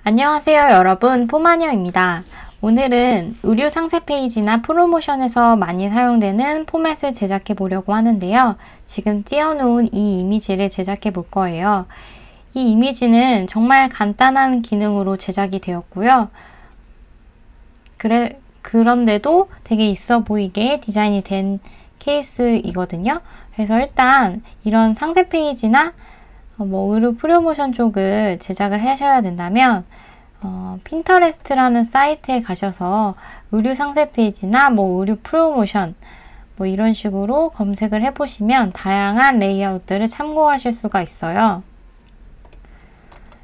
안녕하세요 여러분, 포마녀입니다. 오늘은 의류 상세 페이지나 프로모션에서 많이 사용되는 포맷을 제작해 보려고 하는데요. 지금 띄워놓은 이 이미지를 제작해 볼 거예요. 이 이미지는 정말 간단한 기능으로 제작이 되었고요. 그런데도 되게 있어 보이게 디자인이 된 케이스이거든요. 그래서 일단 이런 상세 페이지나 의류 프로모션 쪽을 제작을 하셔야 된다면 핀터레스트라는 사이트에 가셔서 의류 상세 페이지나 의류 프로모션 이런 식으로 검색을 해보시면 다양한 레이아웃들을 참고하실 수가 있어요.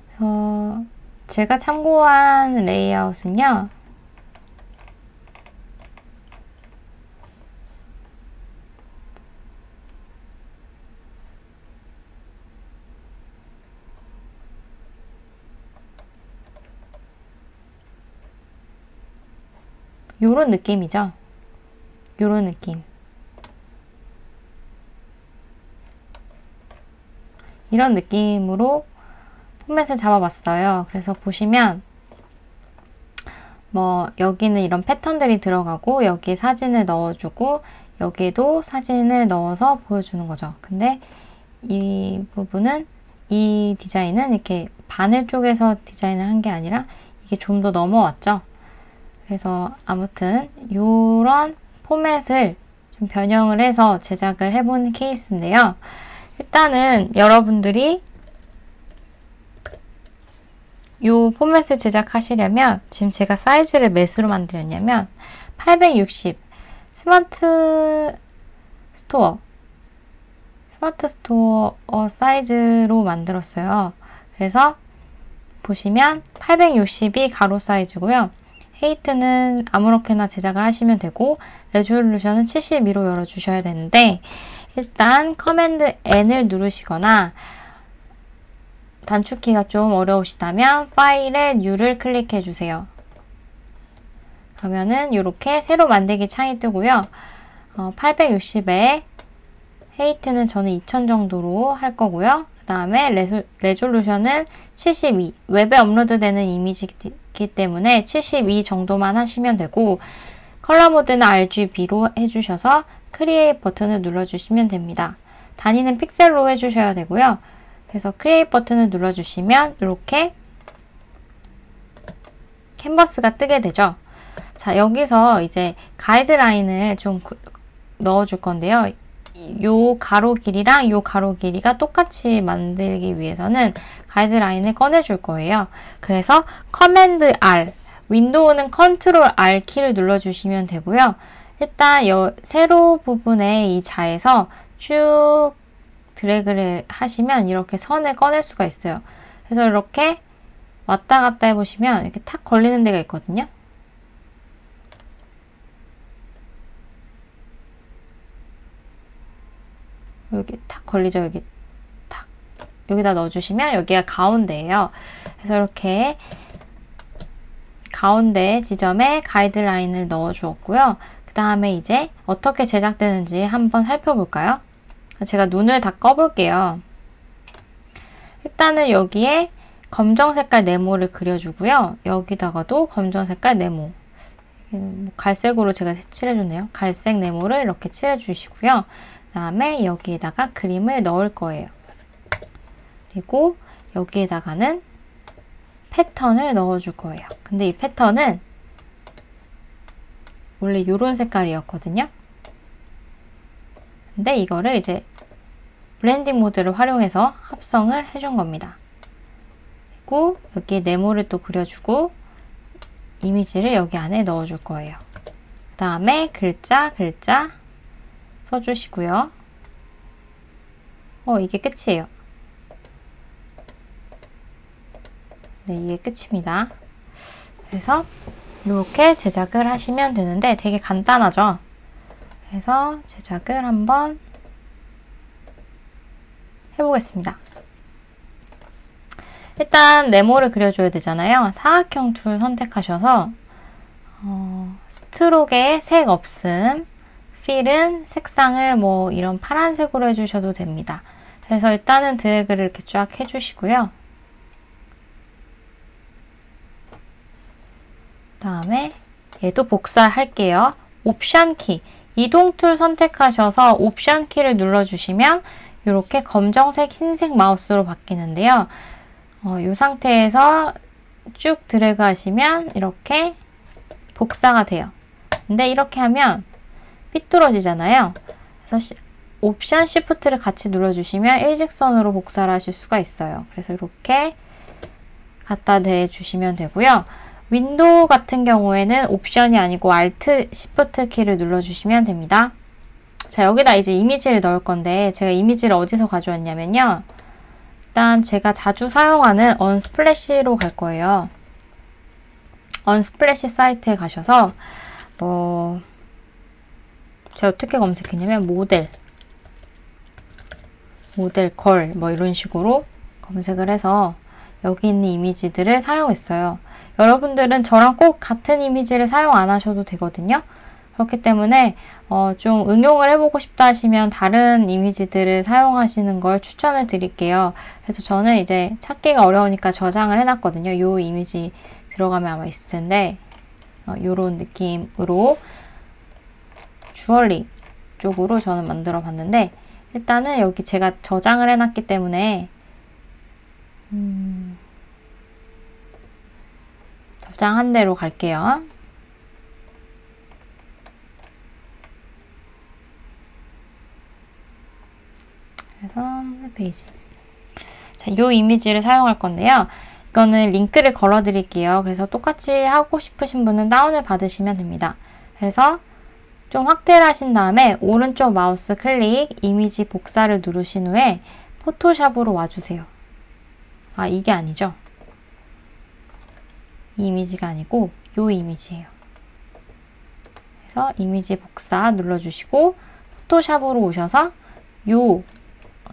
그래서 제가 참고한 레이아웃은요. 요런 느낌이죠. 요런 느낌. 이런 느낌으로 포맷을 잡아봤어요. 그래서 보시면 여기는 이런 패턴들이 들어가고 여기에 사진을 넣어주고 여기에도 사진을 넣어서 보여주는 거죠. 근데 이 부분은 이 디자인은 이렇게 바늘 쪽에서 디자인을 한 게 아니라 이게 좀 더 넘어왔죠. 그래서 아무튼 이런 포맷을 좀 변형을 해서 제작을 해본 케이스인데요. 일단은 여러분들이 이 포맷을 제작하시려면 지금 제가 사이즈를 몇으로 만들었냐면 860 스마트 스토어 사이즈로 만들었어요. 그래서 보시면 860이 가로 사이즈고요. 헤이트는 아무렇게나 제작을 하시면 되고 레졸루션은 72로 열어주셔야 되는데 일단 커맨드 N을 누르시거나 단축키가 좀 어려우시다면 파일에 New를 클릭해 주세요. 그러면은 이렇게 새로 만들기 창이 뜨고요. 860에 헤이트는 저는 2000 정도로 할 거고요. 그 다음에 레졸루션은 72. 웹에 업로드되는 이미지이기 때문에 72 정도만 하시면 되고 컬러 모드는 RGB로 해주셔서 크리에이트 버튼을 눌러주시면 됩니다. 단위는 픽셀로 해주셔야 되고요. 그래서 크리에이트 버튼을 눌러주시면 이렇게 캔버스가 뜨게 되죠. 자, 여기서 이제 가이드라인을 좀 넣어줄 건데요. 요 가로 길이랑 요 가로 길이가 똑같이 만들기 위해서는 가이드라인을 꺼내줄 거예요. 그래서 커맨드 R, 윈도우는 컨트롤 R 키를 눌러주시면 되고요. 일단 세로 부분에 이 자에서 쭉 드래그를 하시면 이렇게 선을 꺼낼 수가 있어요. 그래서 이렇게 왔다 갔다 해보시면 이렇게 탁 걸리는 데가 있거든요. 여기 탁 걸리죠. 여기 탁 여기다 넣어주시면 여기가 가운데예요. 그래서 이렇게 가운데 지점에 가이드라인을 넣어주었고요. 그 다음에 이제 어떻게 제작되는지 한번 살펴볼까요? 제가 눈을 다 꺼볼게요. 일단은 여기에 검정 색깔 네모를 그려주고요. 여기다가도 검정 색깔 네모, 갈색으로 제가 칠해줬네요. 갈색 네모를 이렇게 칠해주시고요. 그 다음에 여기에다가 그림을 넣을 거예요. 그리고 여기에다가는 패턴을 넣어줄 거예요. 근데 이 패턴은 원래 이런 색깔이었거든요. 근데 이거를 이제 블렌딩 모드를 활용해서 합성을 해준 겁니다. 그리고 여기에 네모를 또 그려주고 이미지를 여기 안에 넣어줄 거예요. 그 다음에 글자 써주시고요. 이게 끝이에요. 네, 이게 끝입니다. 그래서 이렇게 제작을 하시면 되는데 되게 간단하죠? 그래서 제작을 한번 해보겠습니다. 일단 네모를 그려줘야 되잖아요. 사각형 툴 선택하셔서 스트로크에 색 없음, 필은 색상을 이런 파란색으로 해주셔도 됩니다. 그래서 일단은 드래그를 이렇게 쫙 해주시고요. 다음에 얘도 복사할게요. 옵션 키, 이동 툴 선택하셔서 옵션 키를 눌러주시면 이렇게 검정색, 흰색 마우스로 바뀌는데요. 이 상태에서 쭉 드래그 하시면 이렇게 복사가 돼요. 근데 이렇게 하면 삐뚤어지잖아요. 그래서 옵션 시프트를 같이 눌러주시면 일직선으로 복사를 하실 수가 있어요. 그래서 이렇게 갖다 대주시면 되고요. 윈도우 같은 경우에는 옵션이 아니고 Alt, Shift 키를 눌러주시면 됩니다. 자, 여기다 이제 이미지를 넣을 건데 제가 이미지를 어디서 가져왔냐면요. 일단 제가 자주 사용하는 언스플래시로 갈 거예요. 언스플래시 사이트에 가셔서 제가 어떻게 검색했냐면 모델 걸 이런 식으로 검색을 해서 여기 있는 이미지들을 사용했어요. 여러분들은 저랑 꼭 같은 이미지를 사용 안 하셔도 되거든요. 그렇기 때문에 좀 응용을 해보고 싶다 하시면 다른 이미지들을 사용하시는 걸 추천을 드릴게요. 그래서 저는 이제 찾기가 어려우니까 저장을 해놨거든요. 이 이미지 들어가면 아마 있을 텐데 이런 느낌으로 주얼리 쪽으로 저는 만들어 봤는데 일단은 여기 제가 저장을 해놨기 때문에 저장한 대로 갈게요. 그래서 페이지. 자, 이 이미지를 사용할 건데요. 이거는 링크를 걸어 드릴게요. 그래서 똑같이 하고 싶으신 분은 다운을 받으시면 됩니다. 그래서 좀 확대를 하신 다음에 오른쪽 마우스 클릭, 이미지 복사를 누르신 후에 포토샵으로 와주세요. 아, 이게 아니죠. 이 이미지가 아니고 이 이미지예요. 그래서 이미지 복사 눌러주시고 포토샵으로 오셔서 이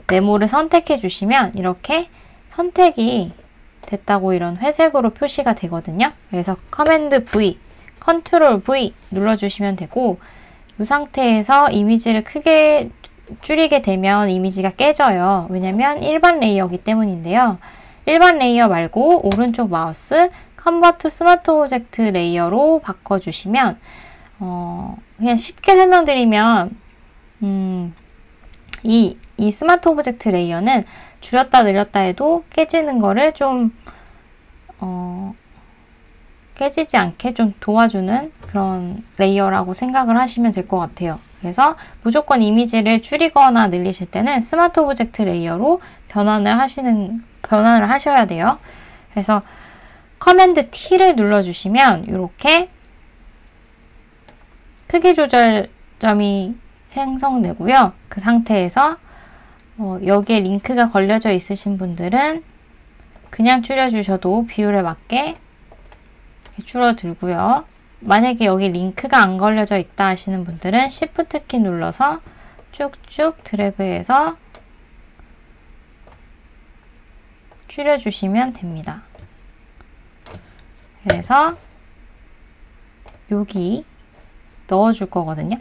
네모를 선택해 주시면 이렇게 선택이 됐다고 이런 회색으로 표시가 되거든요. 그래서 커맨드 V, 컨트롤 V 눌러주시면 되고 이 상태에서 이미지를 크게 줄이게 되면 이미지가 깨져요. 왜냐면 일반 레이어이기 때문인데요. 일반 레이어 말고 오른쪽 마우스 컨버트 스마트 오브젝트 레이어로 바꿔주시면 그냥 쉽게 설명드리면 이 스마트 오브젝트 레이어는 줄였다 늘렸다 해도 깨지는 거를 좀 깨지지 않게 좀 도와주는 그런 레이어라고 생각을 하시면 될 것 같아요. 그래서 무조건 이미지를 줄이거나 늘리실 때는 스마트 오브젝트 레이어로 변환을 하셔야 돼요. 그래서 커맨드 T를 눌러주시면 이렇게 크기 조절점이 생성되고요. 그 상태에서 여기에 링크가 걸려져 있으신 분들은 그냥 줄여주셔도 비율에 맞게 이렇게 줄어들고요. 만약에 여기 링크가 안 걸려져 있다 하시는 분들은 Shift 키 눌러서 쭉쭉 드래그해서 줄여주시면 됩니다. 그래서 여기 넣어줄 거거든요.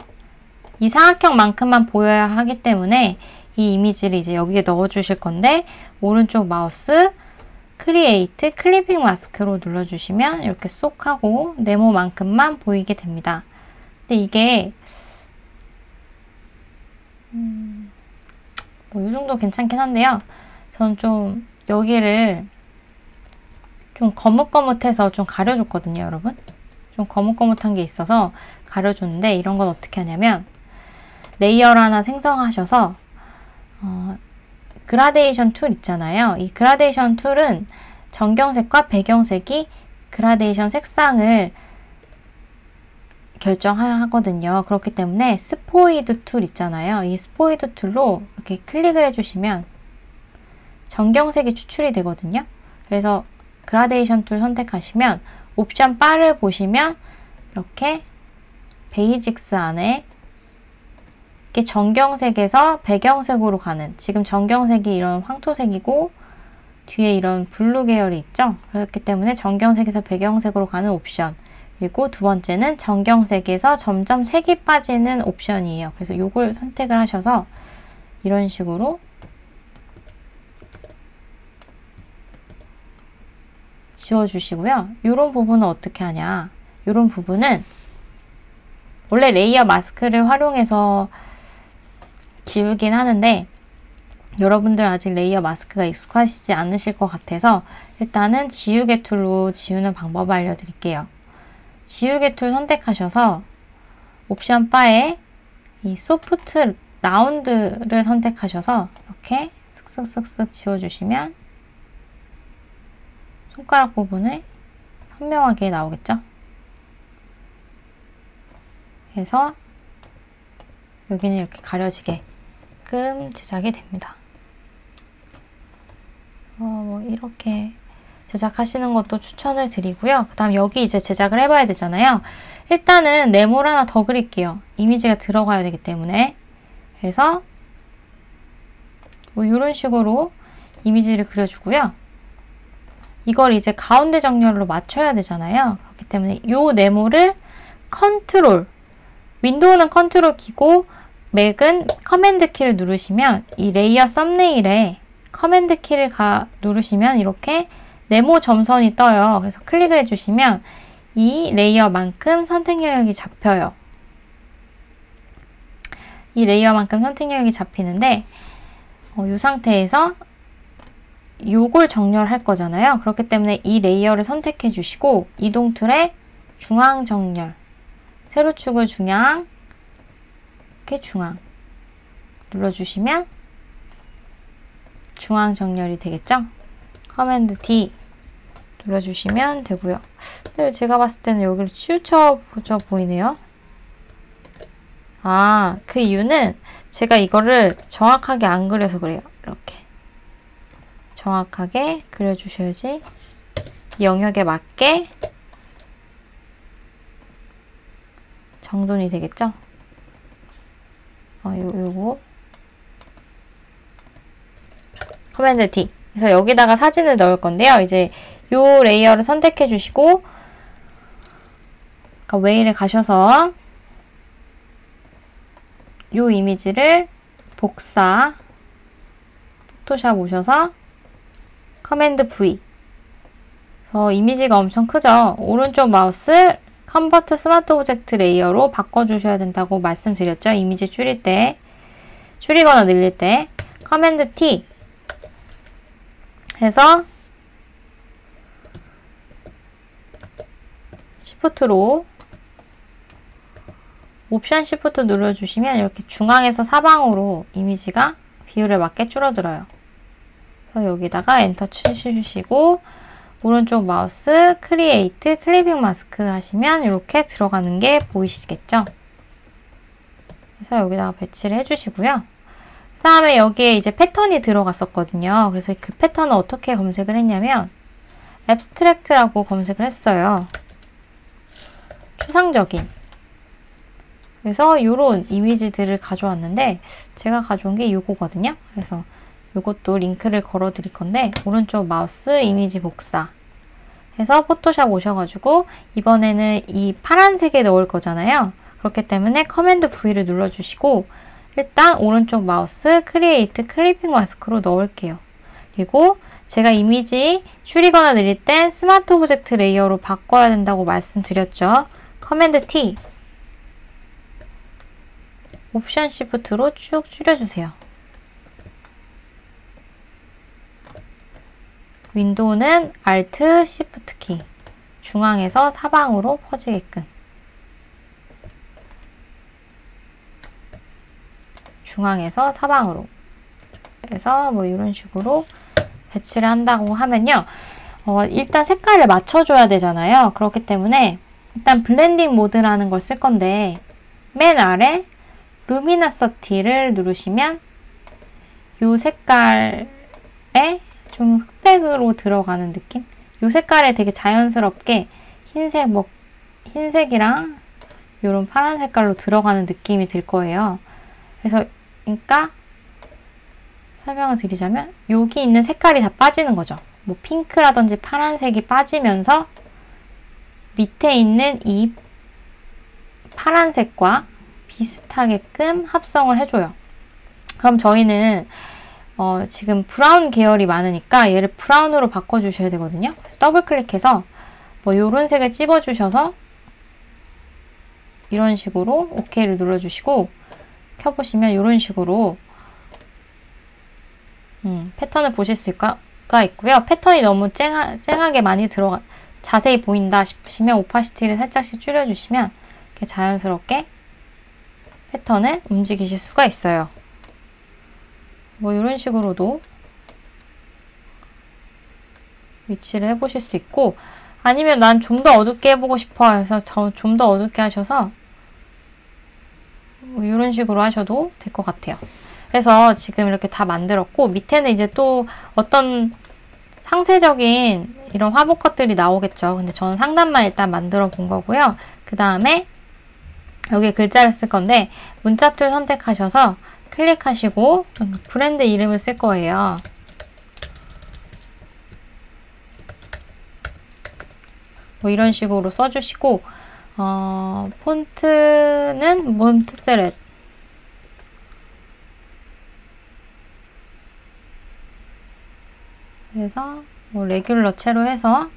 이 사각형만큼만 보여야 하기 때문에 이 이미지를 이제 여기에 넣어주실 건데 오른쪽 마우스 크리에이트 클리핑 마스크로 눌러주시면 이렇게 쏙 하고 네모만큼만 보이게 됩니다. 근데 이게 이 정도 괜찮긴 한데요. 전 좀 여기를 좀 거뭇거뭇해서 좀 가려줬거든요, 여러분. 좀 거뭇거뭇한 게 있어서 가려줬는데 이런 건 어떻게 하냐면 레이어를 하나 생성하셔서 그라데이션 툴 있잖아요. 이 그라데이션 툴은 전경색과 배경색이 그라데이션 색상을 결정하거든요. 그렇기 때문에 스포이드 툴 있잖아요. 이 스포이드 툴로 이렇게 클릭을 해주시면 전경색이 추출이 되거든요. 그래서 그라데이션 툴 선택하시면 옵션 바를 보시면 이렇게 베이직스 안에 이렇게 전경색에서 배경색으로 가는, 지금 전경색이 이런 황토색이고 뒤에 이런 블루 계열이 있죠. 그렇기 때문에 전경색에서 배경색으로 가는 옵션, 그리고 두 번째는 전경색에서 점점 색이 빠지는 옵션이에요. 그래서 이걸 선택을 하셔서 이런 식으로 지워주시고요. 이런 부분은 어떻게 하냐, 이런 부분은 원래 레이어 마스크를 활용해서 지우긴 하는데 여러분들 아직 레이어 마스크가 익숙하시지 않으실 것 같아서 일단은 지우개 툴로 지우는 방법을 알려드릴게요. 지우개 툴 선택하셔서 옵션 바에 이 소프트 라운드를 선택하셔서 이렇게 쓱쓱쓱쓱 지워주시면 손가락 부분에 선명하게 나오겠죠? 그래서 여기는 이렇게 가려지게끔 제작이 됩니다. 이렇게 제작하시는 것도 추천을 드리고요. 그 다음 여기 이제 제작을 해봐야 되잖아요. 일단은 네모를 하나 더 그릴게요. 이미지가 들어가야 되기 때문에. 그래서 이런 식으로 이미지를 그려주고요. 이걸 이제 가운데 정렬로 맞춰야 되잖아요. 그렇기 때문에 이 네모를 컨트롤, 윈도우는 컨트롤 키고 맥은 커맨드 키를 누르시면 이 레이어 썸네일에 커맨드 키를 누르시면 이렇게 네모 점선이 떠요. 그래서 클릭을 해주시면 이 레이어만큼 선택 영역이 잡혀요. 이 레이어만큼 선택 영역이 잡히는데 이 상태에서 요걸 정렬할 거잖아요. 그렇기 때문에 이 레이어를 선택해 주시고 이동 툴에 중앙 정렬, 세로축을 중앙, 이렇게 중앙 눌러주시면 중앙 정렬이 되겠죠? 커맨드 D 눌러주시면 되고요. 근데 제가 봤을 때는 여기를 치우쳐 보이네요. 그 이유는 제가 이거를 정확하게 안 그려서 그래요. 이렇게 정확하게 그려주셔야지 이 영역에 맞게 정돈이 되겠죠? 요거 커맨드 D. 그래서 여기다가 사진을 넣을 건데요. 이제 요 레이어를 선택해 주시고 웨이를 가셔서 요 이미지를 복사 포토샵 오셔서 커맨드 V. 그래서 이미지가 엄청 크죠? 오른쪽 마우스 컨버트 스마트 오브젝트 레이어로 바꿔주셔야 된다고 말씀드렸죠? 이미지 줄이거나 늘릴 때 커맨드 T 해서 시프트로 옵션 시프트 눌러주시면 이렇게 중앙에서 사방으로 이미지가 비율에 맞게 줄어들어요. 그래서 여기다가 엔터 치시고 오른쪽 마우스 크리에이트 클리핑 마스크 하시면 이렇게 들어가는 게 보이시겠죠? 그래서 여기다가 배치를 해주시고요. 그 다음에 여기에 이제 패턴이 들어갔었거든요. 그래서 그 패턴을 어떻게 검색을 했냐면 앱스트랙트라고 검색을 했어요. 추상적인. 그래서 이런 이미지들을 가져왔는데 제가 가져온 게 이거거든요. 그래서 이것도 링크를 걸어 드릴 건데 오른쪽 마우스 이미지 복사 해서 포토샵 오셔가지고 이번에는 이 파란색에 넣을 거잖아요. 그렇기 때문에 커맨드 V를 눌러주시고 일단 오른쪽 마우스 크리에이트 클리핑 마스크로 넣을게요. 그리고 제가 이미지 줄이거나 늘릴 땐 스마트 오브젝트 레이어로 바꿔야 된다고 말씀드렸죠. 커맨드 T 옵션 시프트로 쭉 줄여주세요. 윈도우는 Alt Shift 키 중앙에서 사방으로 퍼지게끔 중앙에서 사방으로 해서 이런 식으로 배치를 한다고 하면요. 일단 색깔을 맞춰줘야 되잖아요. 그렇기 때문에 일단 블렌딩 모드라는 걸 쓸 건데 맨 아래 루미너서티를 누르시면 이 색깔에 좀 흑백으로 들어가는 느낌? 이 색깔에 되게 자연스럽게 흰색이랑 이런 파란 색깔로 들어가는 느낌이 들 거예요. 그래서 그러니까 설명을 드리자면 여기 있는 색깔이 다 빠지는 거죠. 핑크라든지 파란색이 빠지면서 밑에 있는 이 파란색과 비슷하게끔 합성을 해줘요. 그럼 저희는 지금 브라운 계열이 많으니까 얘를 브라운으로 바꿔주셔야 되거든요. 그래서 더블 클릭해서 이런 색을 찝어주셔서 이런 식으로 OK를 눌러주시고 켜보시면 이런 식으로 패턴을 보실 수가 있고요. 패턴이 너무 쨍하게 많이 자세히 보인다 싶으시면 오파시티를 살짝씩 줄여주시면 이렇게 자연스럽게 패턴을 움직이실 수가 있어요. 뭐 이런 식으로도 위치를 해보실 수 있고, 아니면 난 좀 더 어둡게 해보고 싶어 해서 좀 더 어둡게 하셔서 뭐 이런 식으로 하셔도 될 것 같아요. 그래서 지금 이렇게 다 만들었고, 밑에는 이제 또 어떤 상세적인 이런 화보 컷들이 나오겠죠. 근데 저는 상단만 일단 만들어 본 거고요. 그 다음에 여기 글자를 쓸 건데 문자 툴 선택하셔서 클릭하시고 브랜드 이름을 쓸 거예요. 뭐 이런 식으로 써주시고, 폰트는 몬트세렛. 그래서 뭐 레귤러 채로 해서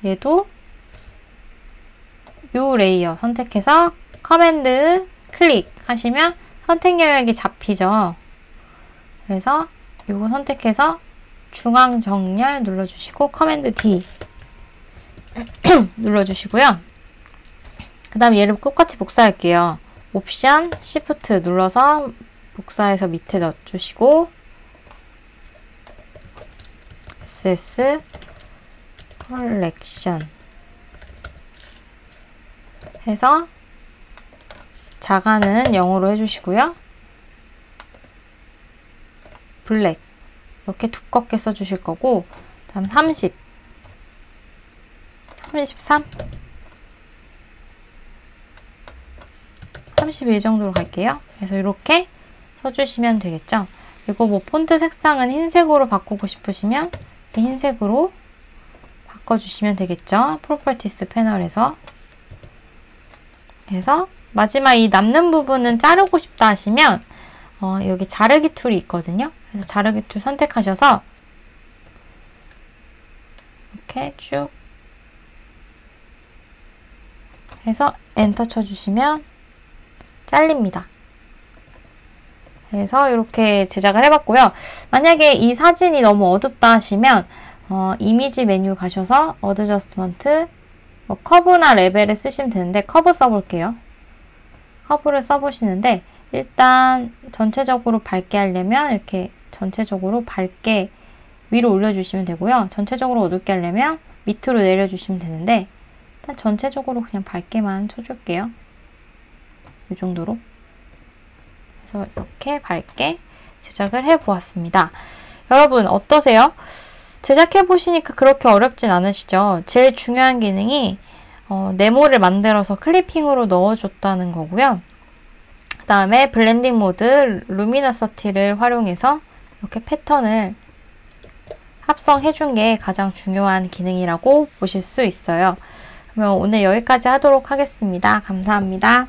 얘도 요 레이어 선택해서 커맨드 클릭 하시면 선택 영역이 잡히죠. 그래서 요거 선택해서 중앙 정렬 눌러주시고 커맨드 D 눌러주시고요. 그 다음 얘를 똑같이 복사할게요. 옵션 Shift 눌러서 복사해서 밑에 넣어주시고 SS 컬렉션 해서 자가는 0으로 해주시고요. 블랙 이렇게 두껍게 써주실 거고, 다음 30, 33, 31 정도로 갈게요. 그래서 이렇게 써주시면 되겠죠. 그리고 뭐 폰트 색상은 흰색으로 바꾸고 싶으시면 이렇게 흰색으로 바꿔주시면 되겠죠. 프로퍼티스 패널에서. 그래서 마지막 이 남는 부분은 자르고 싶다 하시면 여기 자르기 툴이 있거든요. 그래서 자르기 툴 선택하셔서 이렇게 쭉 해서 엔터 쳐주시면 잘립니다. 그래서 이렇게 제작을 해봤고요. 만약에 이 사진이 너무 어둡다 하시면 이미지 메뉴 가셔서 어드저스트먼트 뭐 커브나 레벨을 쓰시면 되는데 커브 써볼게요. 커브를 써보시는데 일단 전체적으로 밝게 하려면 이렇게 전체적으로 밝게 위로 올려주시면 되고요. 전체적으로 어둡게 하려면 밑으로 내려주시면 되는데 일단 전체적으로 그냥 밝게만 쳐줄게요. 이 정도로. 그래서 이렇게 밝게 제작을 해보았습니다. 여러분 어떠세요? 제작해보시니까 그렇게 어렵진 않으시죠? 제일 중요한 기능이 네모를 만들어서 클리핑으로 넣어줬다는 거고요. 그 다음에 블렌딩 모드 루미너서티를 활용해서 이렇게 패턴을 합성해준 게 가장 중요한 기능이라고 보실 수 있어요. 그러면 오늘 여기까지 하도록 하겠습니다. 감사합니다.